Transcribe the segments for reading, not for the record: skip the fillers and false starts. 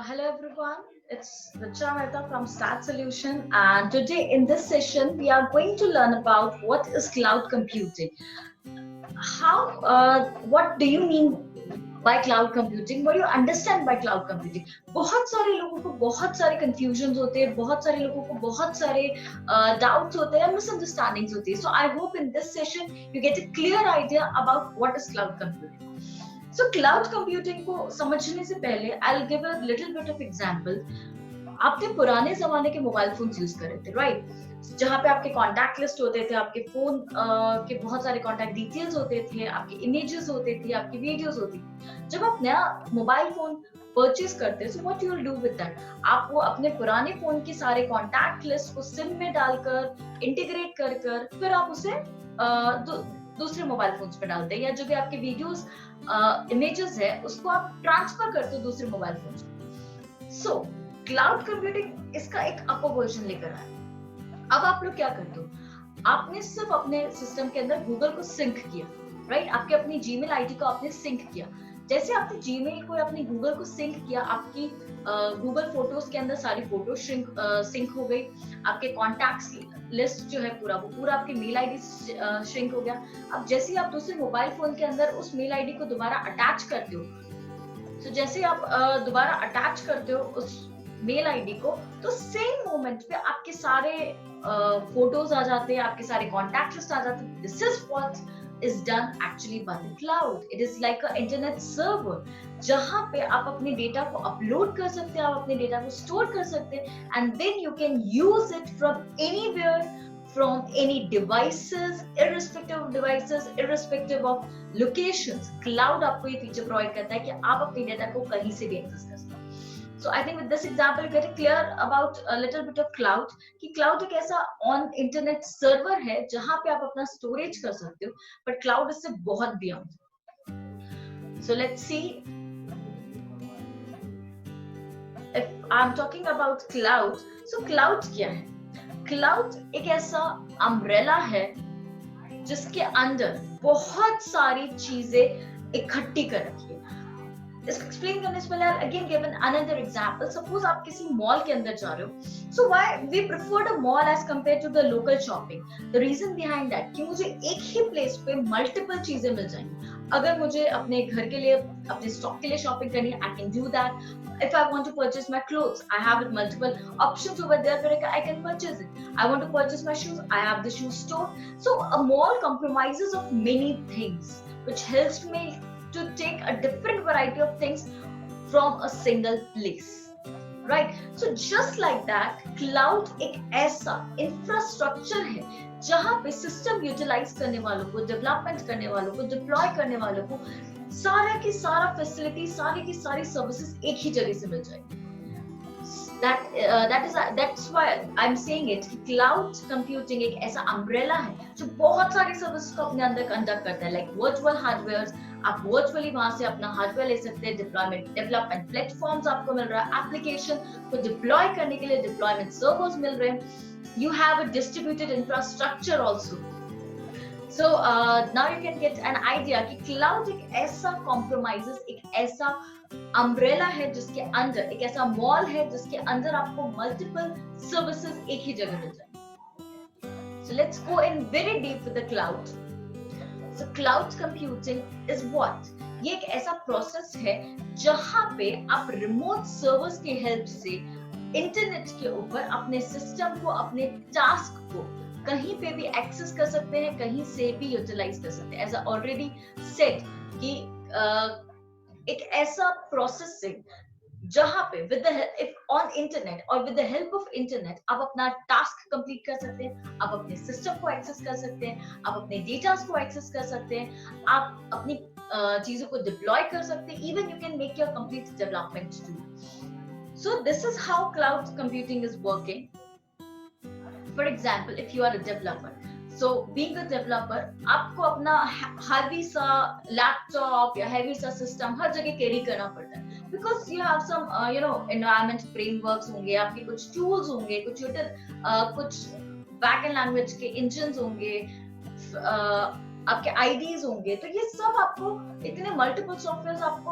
Hello everyone, it's Richa Mehta from Stat Solution, and today in this session we are going to learn about what is cloud computing. What do you mean by cloud computing? What do you understand by cloud computing? बहुत सारे लोगों को बहुत सारे confusions होते हैं, बहुत सारे लोगों को बहुत सारे doubts होते हैं, misunderstandings होती है. So I hope in this session you get a clear idea about what is cloud computing. So cloud computing को समझने से पहले I'll give a little bit of example. आपने पुराने जमाने के मोबाइल फोन यूज करे थे, राइट? जहाँ पे आपके कॉन्टैक्ट लिस्ट होते थे, आपके फोन के बहुत सारे कॉन्टैक्ट डिटेल्स होते थे, आपके इमेजेस होते थे, आपकी वीडियोस होती थी. जब आप नया मोबाइल फोन परचेज करते हैं, so what you will do with that? आप वो अपने पुराने फोन के सारे कॉन्टैक्ट लिस्ट को सिम में डालकर इंटीग्रेट कर फिर आप उसे दूसरे मोबाइल फोन्स पे डालते हैं, या जो भी आपके वीडियोस इमेजेस है उसको आप ट्रांसफर करते हो दूसरे मोबाइल फोन पे. सो क्लाउड कंप्यूटिंग इसका एक अपर वर्जन लेकर आया. अब आप लोग क्या करते हो? आपने सिर्फ अपने सिस्टम के अंदर गूगल को सिंक किया, राइट? आपके अपनी जीमेल आईडी को आपने सिंक किया. जैसे आपने जीमेल को या अपने गूगल को सिंक किया, आपकी गूगल फोटोज के अंदर सारी फोटो सिंक हो गई. आपके कॉन्टैक्ट्स लिस्ट जो है पूरा आपके मेल आईडी श्रिंक हो गया. अब जैसे ही आप दूसरे मोबाइल फोन के अंदर उस मेल आईडी को दोबारा अटैच करते हो, तो जैसे ही आप दोबारा अटैच करते हो उस मेल आईडी को, तो सेम मोमेंट पे आपके सारे फोटोज आ जाते हैं, आपके सारे कॉन्टैक्ट लिस्ट आ जाते हैं. This is what is done actually by the cloud. It is like a internet server जहाँ पे आप अपने डेटा को अपलोड कर सकते हैं, आप अपने डेटा को स्टोर कर सकते हैं, and then you can use it from anywhere, from any devices, irrespective of devices, irrespective of locations. Cloud आपको ये फीचर प्रोवाइड करता है कि आप अपने डेटा को कहीं से भी एक्सेस कर सकते हैं. So I think with this example, get clear about a little bit of cloud. कि cloud एक ऐसा on internet server है जहाँ पे आप अपना storage कर सकते हो, but cloud इससे बहुत beyond. So let's see. If I'm talking about cloud, so cloud क्या है? Cloud एक ऐसा umbrella है जिसके अंदर बहुत सारी चीजें इकट्ठी कर रखी है. इसको एक्सप्लेन करने से पहले I'll again give another example. Suppose आप किसी मॉल के अंदर जा रहे हो. So why we preferred a mall as compared to the local shopping? The reason behind that कि मुझे एक ही प्लेस पे मल्टीपल चीजें मिल जाएंगी. अगर मुझे अपने घर के लिए, अपने स्टॉक के लिए शॉपिंग करनी है, I can do that. If I want to purchase my clothes, I have multiple options over there where I can purchase it. I want to purchase my shoes, I have the shoe store. So a mall compromises of many things, which helps me to take a different variety of things from a single place, right? So just like that, cloud एक ऐसा infrastructure है जहाँ पे system utilize करने वालों को, development करने वालों को, deploy करने वालों को सारा की सारा facility, सारी की सारी services एक ही जगह से मिल जाएगी. That's why I'm saying it. Cloud computing एक ऐसा umbrella है जो बहुत सारी सर्विसेज को अपने अंदर कंडक्ट करता है, like virtual hardware. आप वर्चुअली वहां से अपना हार्डवेयर ले सकते हैं, डेवलपमेंट प्लेटफॉर्म्स आपको मिल रहा है, एप्लीकेशन को डिप्लॉय करने के लिए डिप्लॉयमेंट सर्वर्स मिल रहे हैं. You have a distributed infrastructure also. So now you can get an idea कि क्लाउड एक ऐसा कॉम्प्रोमाइजेस, एक ऐसा अम्ब्रेला है जिसके अंदर, एक ऐसा मॉल है जिसके अंदर आपको मल्टीपल सर्विसेज एक ही जगह मिल जाए. So let's go in very deep with the cloud. So cloud computing is what? ये एक ऐसा प्रोसेस है जहाँ पे आप रिमोट सर्वर्स की हेल्प से इंटरनेट के ऊपर अपने सिस्टम को, अपने टास्क को कहीं पे भी एक्सेस कर सकते हैं, कहीं से भी यूटिलाइज कर सकते हैं. एज आई ऑलरेडी सेड कि एक ऐसा प्रोसेसिंग जहाँ पे ऑन इंटरनेट और with the help of internet आप अपना टास्क कंप्लीट कर सकते हैं, आप अपने सिस्टम को एक्सेस कर सकते हैं, आप अपने डेटा को एक्सेस कर सकते हैं, आप अपनी चीजों को डिप्लॉय कर सकते हैं, even you can make your complete development too. So this is how cloud computing is working. For example, if you are a developer, so being a developer, आपको अपना heavy सा लैपटॉप या heavy सा system हर जगह carry करना पड़ता है, because you have some environment frameworks होंगे, आपके कुछ tools होंगे, कुछ backend language के engines होंगे, आपके IDs होंगे. तो ये सब आपको, इतने multiple softwares आपको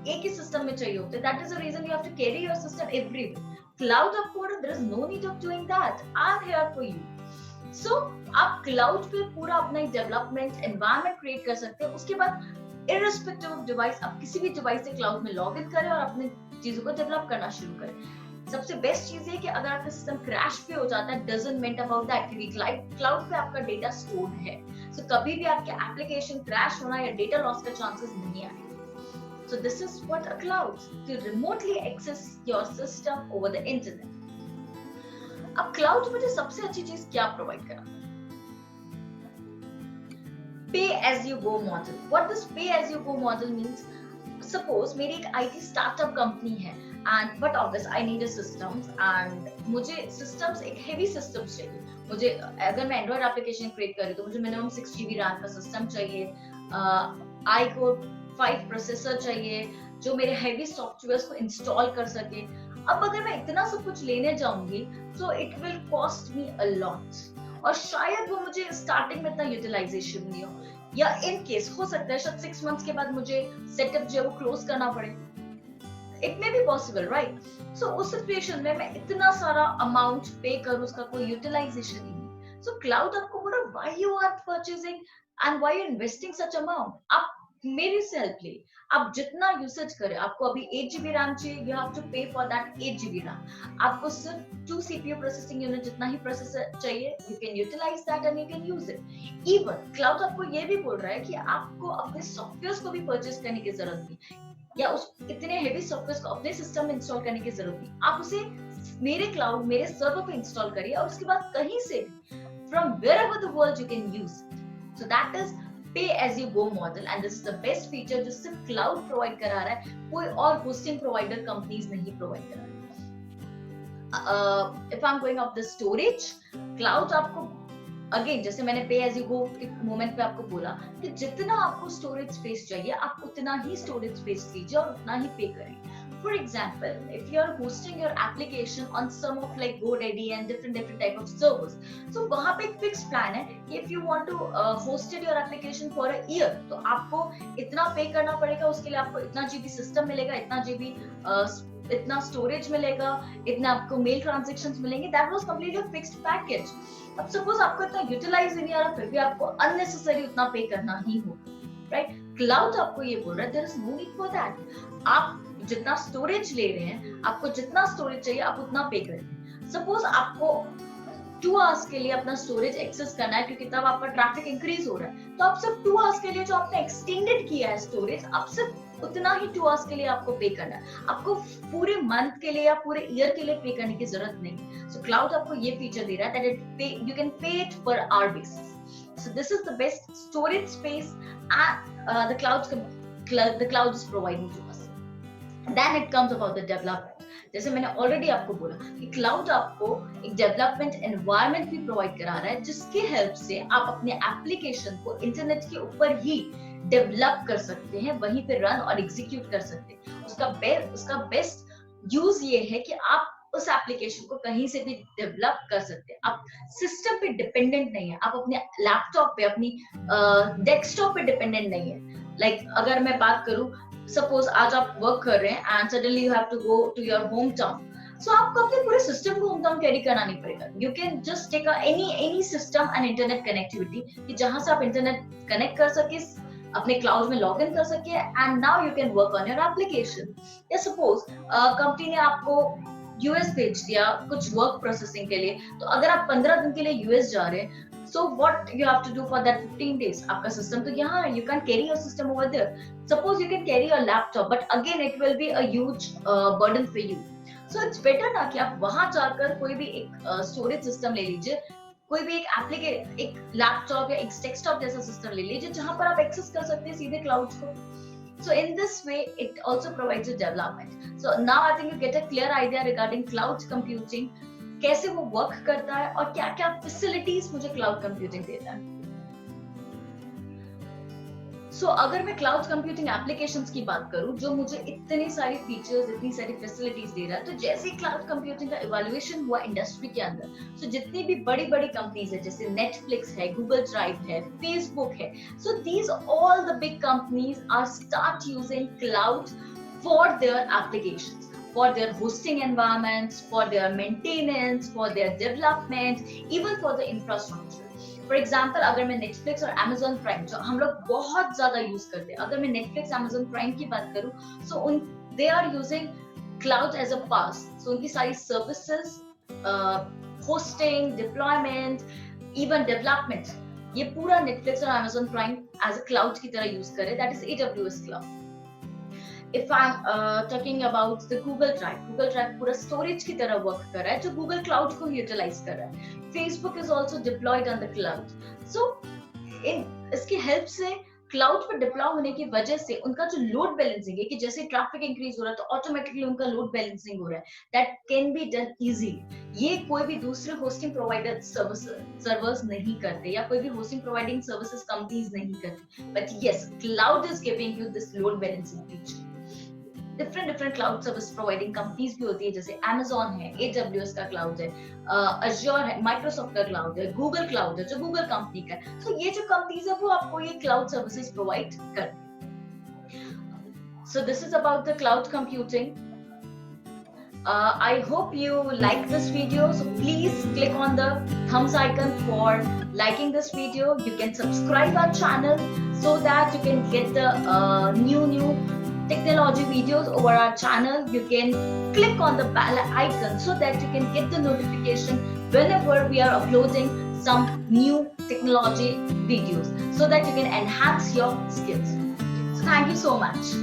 एक ही सिस्टम में चाहिए होते, that is the reason you have to carry your system everywhere. Cloud upward, there is no need of doing that. I am here for you. So आप क्लाउड पे पूरा अपना एक डेवलपमेंट एनवायरनमेंट क्रिएट कर सकते हैं. उसके बाद इररिस्पेक्टिव ऑफ डिवाइस, आप किसी भी डिवाइस से क्लाउड में लॉग इन करें और अपने चीजों को डेवलप करना शुरू करें. सबसे बेस्ट चीज है कि अगर आपका सिस्टम क्रैश भी हो जाता है, डजंट मेंट अबाउट दैट, क्योंकि क्लाउड पे आपका डेटा स्टोर्ड है. सो कभी भी आपके एप्लीकेशन क्रैश होना या डेटा लॉस का चांसेस नहीं आएंगे. So this is what a cloud, to remotely access your system over the internet. अब क्लाउड मुझे सबसे अच्छी चीज क्या प्रोवाइड कराता है? Pay as you go model. What this pay as you go model means? Suppose मेरी एक IT startup कंपनी है and but obvious I need a systems and मुझे systems एक heavy systems चाहिए. मुझे अगर मैं Android application create कर रही हूँ तो मुझे minimum 6 GB RAM का system चाहिए, iCode 5 प्रोसेसर चाहिए जो मेरे हेवी सॉफ्टवेयर्स को इंस्टॉल कर सके. अब अगर मैं इतना सब कुछ लेने जाऊंगी तो it will cost me a lot, और शायद वो मुझे स्टार्टिंग में इतना यूटिलाइजेशन नहीं हो, या इन केस हो सकता है शायद 6 मंथ्स के बाद मुझे सेटअप जो है वो क्लोज करना पड़े. It may be possible, right? So उस सिचुएशन में मैं इतना सारा अमाउंट पे करूं, उसका कोई यूटिलाइजेशन ही नहीं. सो क्लाउड आपको बोला why you are purchasing and why you investing such amount. आप मेरे से हेल्प ले, आप जितना यूसेज करें. आपको अभी 8 GB रैम चाहिए, you have to pay for that 8 GB RAM. आपको सिर्फ 2 CPU प्रोसेसिंग यूनिट जितना ही प्रोसेसर चाहिए, you can utilise that and you can use it. Even cloud आपको ये भी बोल रहा है कि आपको अपने सॉफ्टवेयर्स को भी परचेज करने की जरूरत नहीं, या उस इतने हेवी सॉफ्टवेयर्स को अपने सिस्टम में इंस्टॉल करने की जरूरत नहीं. आप उसे मेरे क्लाउड, मेरे सर्वर पे इंस्टॉल करिए और उसके बाद कहीं से from wherever the world you can use. So that is pay as you go model, and this is the best feature जो सिर्फ क्लाउड प्रोवाइड करा रहा है, कोई और होस्टिंग प्रोवाइडर कंपनीज नहीं प्रोवाइड करा रहा. If I am going of the storage, cloud आपको अगेन जैसे मैंने पे एज यू गो के मोमेंट पे आपको बोला कि जितना आपको स्टोरेज स्पेस चाहिए आप उतना ही स्टोरेज स्पेस लीजिए और उतना ही पे करें. For example, if you are hosting your application on some of like GoDaddy and different type of servers, so वहाँ पे एक fixed plan है कि if you want to host your application for a year, तो आपको इतना पे करना पड़ेगा. उसके लिए आपको इतना GB सिस्टम मिलेगा, इतना GB इतना स्टोरेज मिलेगा, इतना आपको मेल ट्रांजैक्शंस मिलेंगे. That was completely a fixed package. अब सपोज आपको इतना यूटिलाइज नहीं आ रहा, फिर भी आपको अननेसेसरी उतना पे करना ही होगा, राइट? क्लाउड आपको ये बोल रहा है there is no need for that. आप जितना स्टोरेज ले रहे हैं, आपको जितना स्टोरेज चाहिए आप उतना पे करें. सपोज आपको 2 आवर्स के लिए अपना स्टोरेज एक्सेस करना है क्योंकि तब आपका ट्रैफिक इंक्रीज हो रहा है, तो आप सिर्फ 2 आवर्स के लिए जो आपने एक्सटेंडेड किया है स्टोरेज, आप सिर्फ उतना ही 2 आवर्स के लिए आपको पे करना है. आपको पूरे मंथ के लिए या पूरे ईयर के लिए पे करने की जरूरत नहीं. सो क्लाउड आपको ये फीचर दे रहा है that you can pay it per hour basis. So this is the best storage space the cloud is providing to us. Then it comes about the development. जैसे मैंने ऑलरेडी आपको बोला कि क्लाउड आपको एक डेवलपमेंट एनवायरनमेंट भी provide करा रहा है जिसकी हेल्प से आप अपने एप्लीकेशन को इंटरनेट के ऊपर ही डेवलप कर सकते हैं, वहीं पे रन और एग्जीक्यूट कर सकते हैं. उसका बेस्ट यूज ये है कि आप उस एप्लीकेशन को कहीं से भी डेवलप कर सकते हैं. आप सिस्टम पे डिपेंडेंट नहीं है, आप अपने लैपटॉप पे, अपनी डेस्कटॉप पे डिपेंडेंट नहीं है. लाइक अगर मैं बात करूं, सपोज आज आप वर्क कर रहे हैं and suddenly you have to go to your home town, so आपको अपने पूरे सिस्टम को होम टाउन कैरी करना नहीं पड़ेगा. You can just take any system and internet connectivity कि जहां से आप इंटरनेट कनेक्ट कर सके, अपने क्लाउड में लॉग इन कर सके, and now you can work on your application. या सपोज कंपनी ने आपको यूएस भेज दिया कुछ वर्क प्रोसेसिंग के लिए, तो अगर आप 15 दिन के लिए यूएस जा रहे हैं, so what you have to do for that 15 days? आपका सिस्टम तो यहाँ है, you can't carry your system over there. Suppose you can carry your laptop, but again it will be a huge burden for you. So it's better ना कि आप वहां जाकर कोई भी एक स्टोरेज सिस्टम ले लीजिए, कोई भी एक लैपटॉप या एक डेस्कटॉप जैसा सिस्टम ले लीजिए जहां पर आप एक्सेस कर सकते हैं सीधे क्लाउड को. So in this way, it also provides you development. So now I think you get a clear idea regarding cloud computing, कैसे वो वर्क करता है और क्या क्या फैसिलिटीज मुझे क्लाउड कंप्यूटिंग देता है. सो अगर मैं क्लाउड कंप्यूटिंग एप्लीकेशंस की बात करूं जो मुझे इतनी सारी फीचर्स, इतनी सारी फैसिलिटीज दे रहा है, तो जैसे ही क्लाउड कंप्यूटिंग का इवैल्यूएशन हुआ इंडस्ट्री के अंदर, सो जितनी भी बड़ी बड़ी कंपनीज है जैसे नेटफ्लिक्स है, गूगल ड्राइव है, फेसबुक है, so these all the big companies are start using cloud for their applications, for their hosting environments, for their maintenance, for their development, even for the infrastructure. For example अगर मैं Netflix और Amazon prime जो हम लोग बहुत ज्यादा use करते हैं, अगर मैं नेटफ्लिक्स अमेजोन प्राइम की बात करूं, सो उन they are using cloud as a PaaS. So उनकी सारी services, hosting, deployment, even development, ये पूरा नेटफ्लिक्स और Amazon Prime as a cloud की तरह यूज करे. That is AWS cloud. If I'm talking about the Google Drive पूरा storage की तरह वर्क कर रहा है, जो Google क्लाउड को यूटिलाइज कर रहा है. Facebook is also deployed on the cloud. So इसकी हेल्प से क्लाउड पर डिप्लॉय होने की वजह से उनका जो लोड बैलेंसिंग है, कि जैसे ट्रैफिक इंक्रीज हो रहा है तो ऑटोमेटिकली उनका लोड बैलेंसिंग हो रहा है. That can be done easily. ये कोई भी दूसरे होस्टिंग प्रोवाइडर सर्वर्स नहीं करते, या कोई भी होस्टिंग प्रोवाइडिंग सर्विसेज कंपनीज नहीं करते. But yes, cloud is giving you this load balancing feature. Different cloud service providing companies भी होती है, जैसे Amazon है, AWS का क्लाउड है, Azure है, Microsoft का क्लाउड है, Google क्लाउड है जो Google कंपनी का है. So ये जो कंपनीज है वो आपको ये क्लाउड सर्विसेज प्रोवाइड करती है. So this is about the cloud computing. I hope you like this video. So please click on the thumbs icon for liking this video. You can subscribe our channel so that you can get the new technology videos over our channel. You can click on the bell icon so that you can get the notification whenever we are uploading some new technology videos, so that you can enhance your skills. So thank you so much.